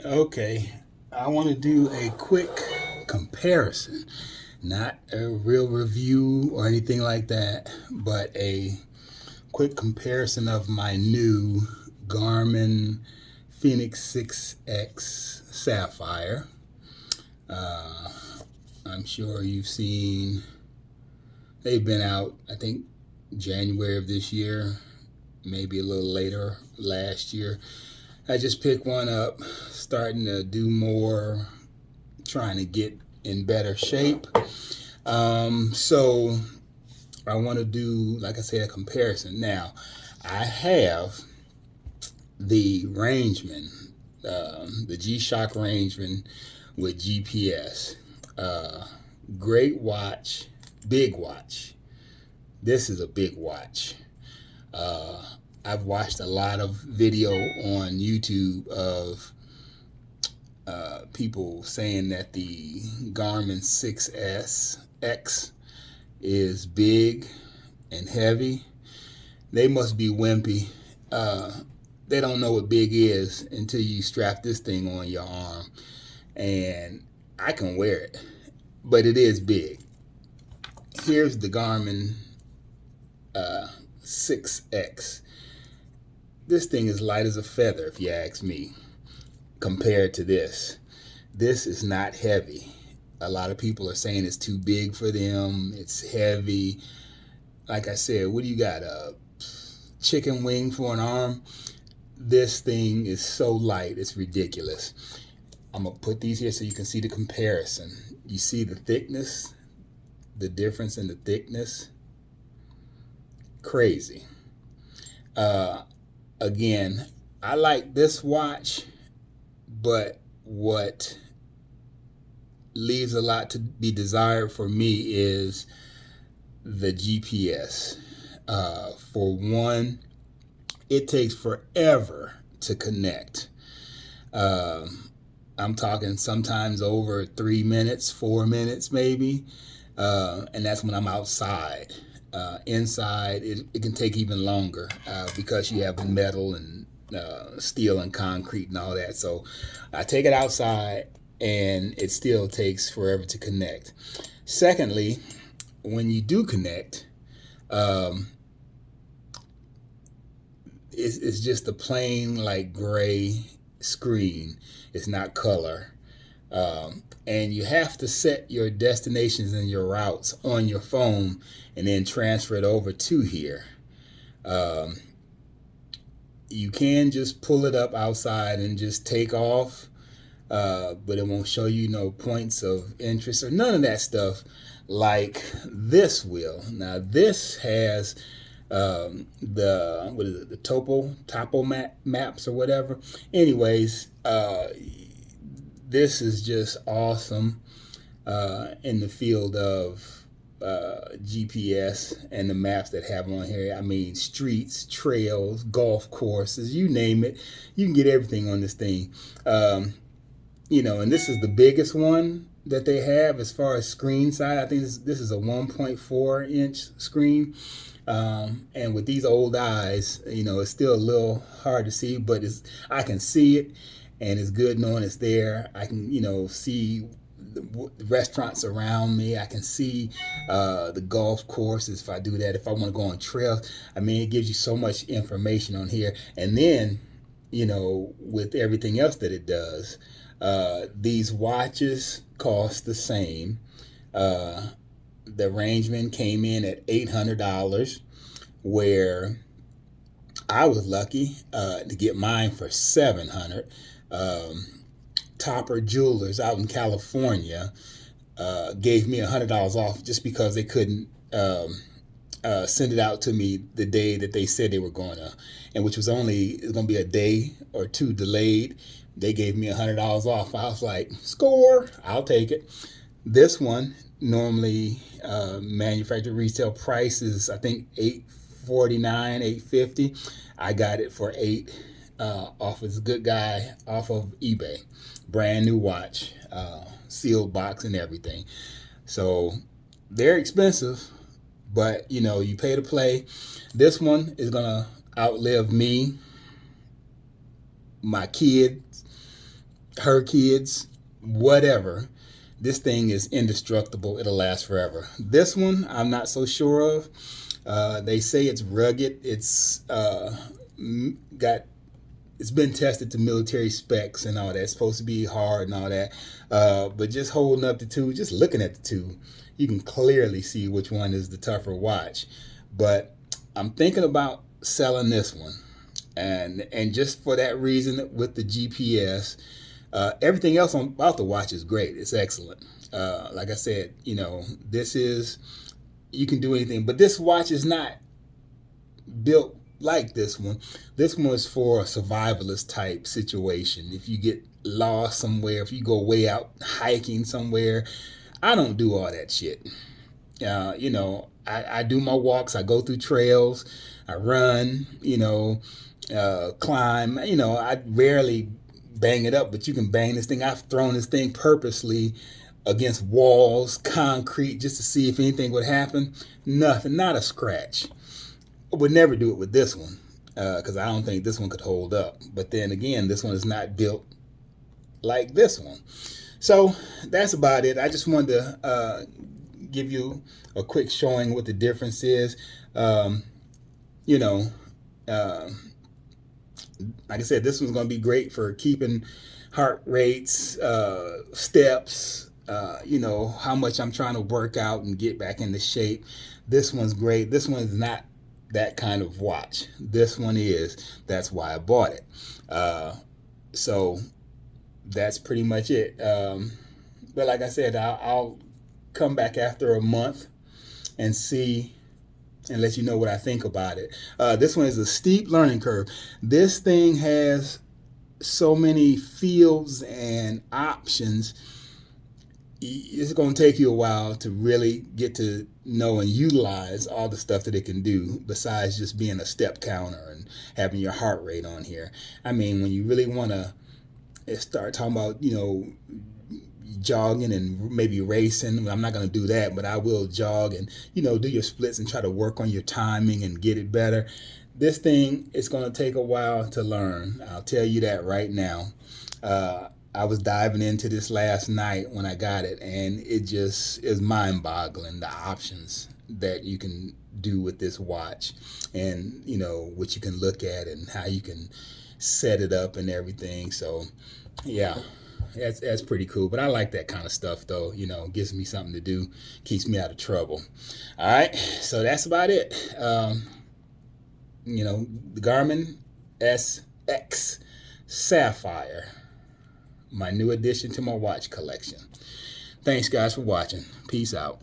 Okay, I want to do a quick comparison, not a real review or anything like that, but a quick comparison of my new Garmin Fenix 6X Sapphire. Uh, I'm sure you've seen, they've been out, I think, January of this year, maybe a little later last year. I just picked one up, starting to do more, trying to get in better shape. So I want to do, like I said, a comparison. Now, I have the Rangeman, the G-Shock Rangeman with GPS. Uh, Great watch, big watch. This is a big watch. Uh, I've watched a lot of video on YouTube of people saying that the Garmin 6S X is big and heavy. They must be wimpy. They don't know what big is until you strap this thing on your arm. And I can wear it, but it is big. Here's the Garmin 6X. This thing is light as a feather, if you ask me, compared to this. This is not heavy. A lot of people are saying it's too big for them. It's heavy. Like I said, what do you got? A chicken wing for an arm? This thing is so light, it's ridiculous. I'm going to put these here so you can see the comparison. You see the thickness, the difference in the thickness? Crazy. Again, I like this watch, but what leaves a lot to be desired for me is the GPS. For one, it takes forever to connect. I'm talking sometimes over 3 minutes, 4 minutes maybe, and that's when I'm outside. Inside, it can take even longer because you have metal and steel and concrete and all that. So I take it outside and it still takes forever to connect. Secondly, when you do connect, it's just a plain like gray screen. It's not color. And you have to set your destinations and your routes on your phone and then transfer it over to here. You can just pull it up outside and just take off, but it won't show you no points of interest or none of that stuff like this will. Now this has the what is it, the topo maps or whatever. Anyways, this is just awesome in the field of GPS and the maps that have on here. I mean, streets, trails, golf courses, you name it. You can get everything on this thing. And this is the biggest one that they have as far as screen size. I think this is a 1.4 inch screen. And with these old eyes, it's still a little hard to see, but I can see it, and it's good knowing it's there. I can, see the restaurants around me. I can see the golf courses if I do that. If I want to go on trails, I mean, it gives you so much information on here. And then, with everything else that it does, these watches cost the same. The Rangeman came in at $800, where I was lucky to get mine for $700. Topper Jewelers out in California gave me $100 off just because they couldn't send it out to me the day that they said they were going to, and which was only going to be a day or two delayed. They gave me $100 off. I was like, score, I'll take it. This one normally manufacturer retail price is, I think, $849, $850. I got it for $8 off of this good guy off of eBay. Brand new watch, sealed box and everything. So they're expensive, but you pay to play. This one is gonna outlive me, my kids, her kids, whatever. This thing is indestructible. It'll last forever. This one, I'm not so sure of. They say it's rugged. It's been tested to military specs and all that. It's supposed to be hard and all that. But just holding up the two, just looking at the two, you can clearly see which one is the tougher watch. But I'm thinking about selling this one. And just for that reason, with the GPS, everything else about the watch is great. It's excellent. Like I said, this is, you can do anything, but this watch is not built like this one. This one is for a survivalist type situation. If you get lost somewhere, if you go way out hiking somewhere, I don't do all that shit. I do my walks. I go through trails. I run. Climb. I rarely bang it up, but you can bang this thing. I've thrown this thing purposely against walls, concrete, just to see if anything would happen. Nothing, not a scratch. I would never do it with this one because I don't think this one could hold up. But then again, this one is not built like this one. So that's about it. I just wanted to give you a quick showing what the difference is. Like I said, this one's going to be great for keeping heart rates, steps, how much I'm trying to work out and get back into shape. This one's great. This one is not that kind of watch. This one is. That's why I bought it. So that's pretty much it. But like I said, I'll come back after a month and see and let you know what I think about it. This one is a steep learning curve. This thing has so many fields and options. It's going to take you a while to really get to know and utilize all the stuff that it can do besides just being a step counter and having your heart rate on here. I mean, when you really want to start talking about, jogging and maybe racing, I'm not going to do that, but I will jog and, do your splits and try to work on your timing and get it better. This thing is going to take a while to learn. I'll tell you that right now. I was diving into this last night when I got it, and it just is mind-boggling, the options that you can do with this watch and, what you can look at and how you can set it up and everything. So, yeah, that's pretty cool. But I like that kind of stuff, though. Gives me something to do, keeps me out of trouble. All right, so that's about it. The Garmin SX Sapphire, my new addition to my watch collection. Thanks, guys, for watching. Peace out.